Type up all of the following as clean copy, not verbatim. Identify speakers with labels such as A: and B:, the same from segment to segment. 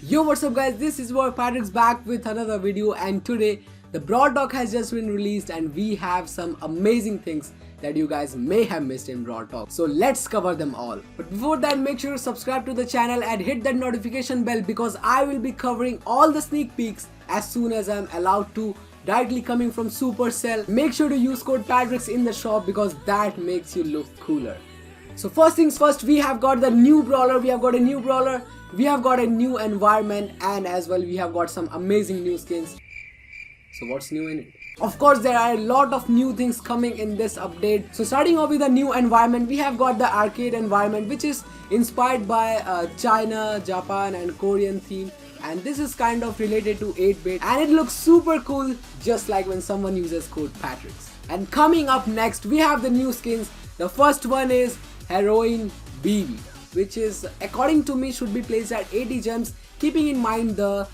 A: Yo, what's up guys, this is your Patrick's back with another video, and today the Brawl Talk has just been released and we have some amazing things that you guys may have missed in Brawl Talk. So let's cover them all. But before that, make sure to subscribe to the channel and hit that notification bell because I will be covering all the sneak peeks as soon as I'm allowed to, directly coming from Supercell. Make sure to use code Patrick's in the shop because that makes you look cooler. So first things first, we have got the new brawler, we have got a new environment, and as well we have got some amazing new skins. So what's new in it? Of course, there are a lot of new things coming in this update. So starting off with the new environment, we have got the arcade environment, which is inspired by China, Japan and Korean theme. And this is kind of related to 8-bit and it looks super cool, just like when someone uses code Patrick's. And coming up next, we have the new skins. The first one is Heroine Bibi, which is, according to me, should be placed at 80 gems, keeping in mind the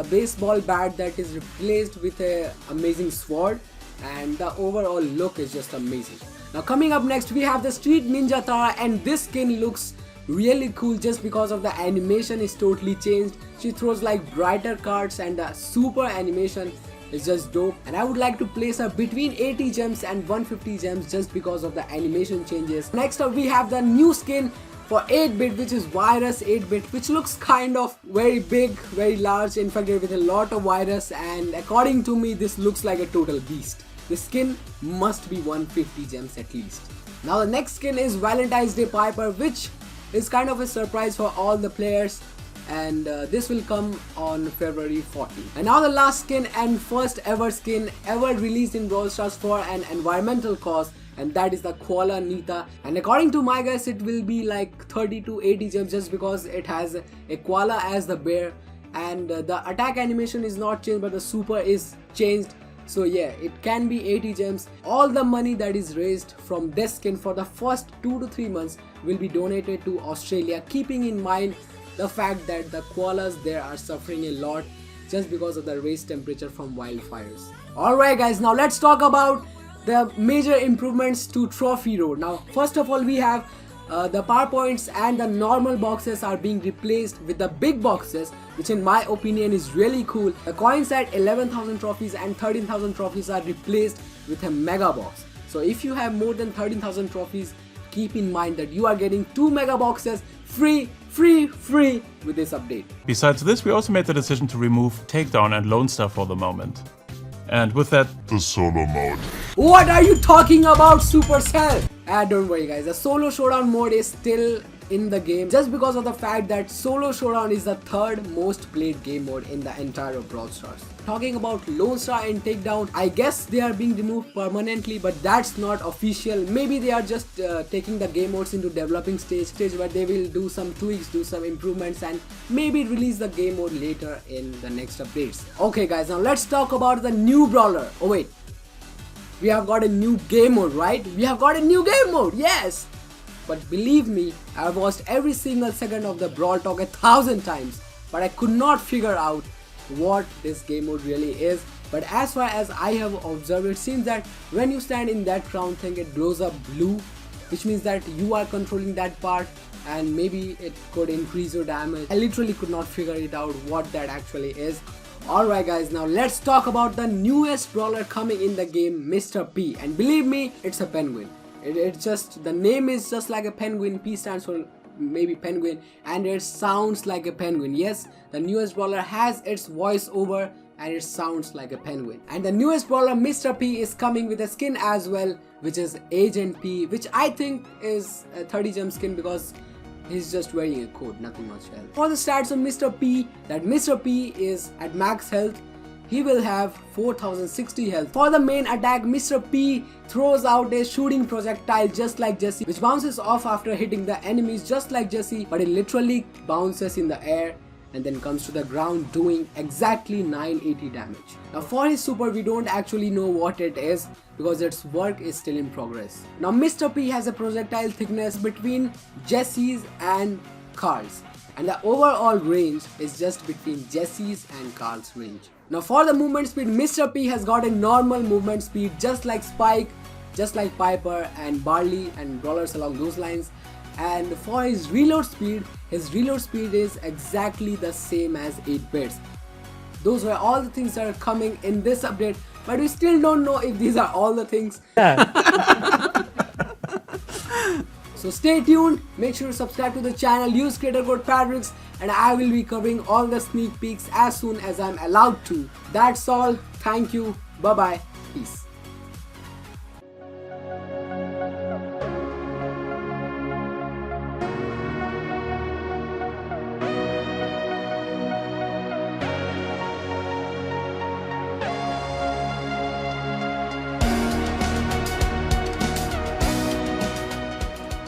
A: baseball bat that is replaced with a amazing sword, and the overall look is just amazing. Now coming up next, we have the Street Ninja Tara, and this skin looks really cool just because of the animation is totally changed. She throws like brighter cards and the super animation is just dope, and I would like to place her between 80 gems and 150 gems just because of the animation changes. Next up, we have the new skin for 8-bit, which is Virus 8-bit, which looks kind of very big, very large, infected with a lot of virus, and according to me this looks like a total beast. The skin must be 150 gems at least. Now the next skin is Valentine's Day Piper, which is kind of a surprise for all the players, and this will come on February 14. And now the last skin and first ever skin ever released in Brawl Stars for an environmental cause, and that is the Koala Nita. And according to my guess, it will be like 30 to 80 gems just because it has a koala as the bear, and the attack animation is not changed but the super is changed. So yeah, it can be 80 gems. All the money that is raised from this skin for the first 2 to 3 months will be donated to Australia, keeping in mind the fact that the koalas there are suffering a lot just because of the raised temperature from wildfires. Alright guys, now let's talk about the major improvements to Trophy Road. Now first of all, we have the power points and the normal boxes are being replaced with the big boxes, which in my opinion is really cool. The coins at 11,000 trophies and 13,000 trophies are replaced with a mega box. So if you have more than 13,000 trophies, keep in mind that you are getting 2 mega boxes free with this update.
B: Besides this, we also made the decision to remove Takedown and Lone Star for the moment. And with that,
C: the solo mode.
A: What are you talking about, Supercell? Don't worry guys, the solo showdown mode is still in the game just because of the fact that solo showdown is the third most played game mode in the entire Brawl Stars. Talking about Lone Star and Takedown, I guess they are being removed permanently, but that's not official. Maybe they are just taking the game modes into developing stage where they will do some tweaks, do some improvements, and maybe release the game mode later in the next updates. Okay guys, now let's talk about the new brawler. Oh wait, we have got a new game mode, right? We have got a new game mode, yes! But believe me, I've watched every single second of the Brawl Talk 1,000 times, but I could not figure out what this game mode really is. But as far as I have observed, it seems that when you stand in that crown thing, it glows up blue, which means that you are controlling that part, and maybe it could increase your damage. I literally could not figure it out what that actually is. Alright guys, now let's talk about the newest brawler coming in the game, Mr. P. And believe me, it's a penguin. It's just, the name is just like a penguin. P stands for maybe penguin, and it sounds like a penguin. Yes, the newest brawler has its voice over and it sounds like a penguin. And the newest brawler, Mr. P, is coming with a skin as well, which is Agent P, which I think is a 30 gem skin because he's just wearing a coat, nothing much else. For the stats of Mr. P, that Mr. P is at max health. He will have 4060 health. For the main attack, Mr. P throws out a shooting projectile just like Jessie, which bounces off after hitting the enemies just like Jessie, but it literally bounces in the air and then comes to the ground doing exactly 980 damage. Now for his super, we don't actually know what it is because its work is still in progress. Now Mr. P has a projectile thickness between Jessie's and Carl's, and the overall range is just between Jessie's and Carl's range. Now for the movement speed, Mr. P has got a normal movement speed just like Spike, just like Piper and Barley and brawlers along those lines. And for his reload speed, his reload speed is exactly the same as 8 bits. Those were all the things that are coming in this update, but we still don't know if these are all the things. So stay tuned, make sure to subscribe to the channel, use creator code Patrick's, and I will be covering all the sneak peeks as soon as I'm allowed to. That's all, thank you, bye bye, peace.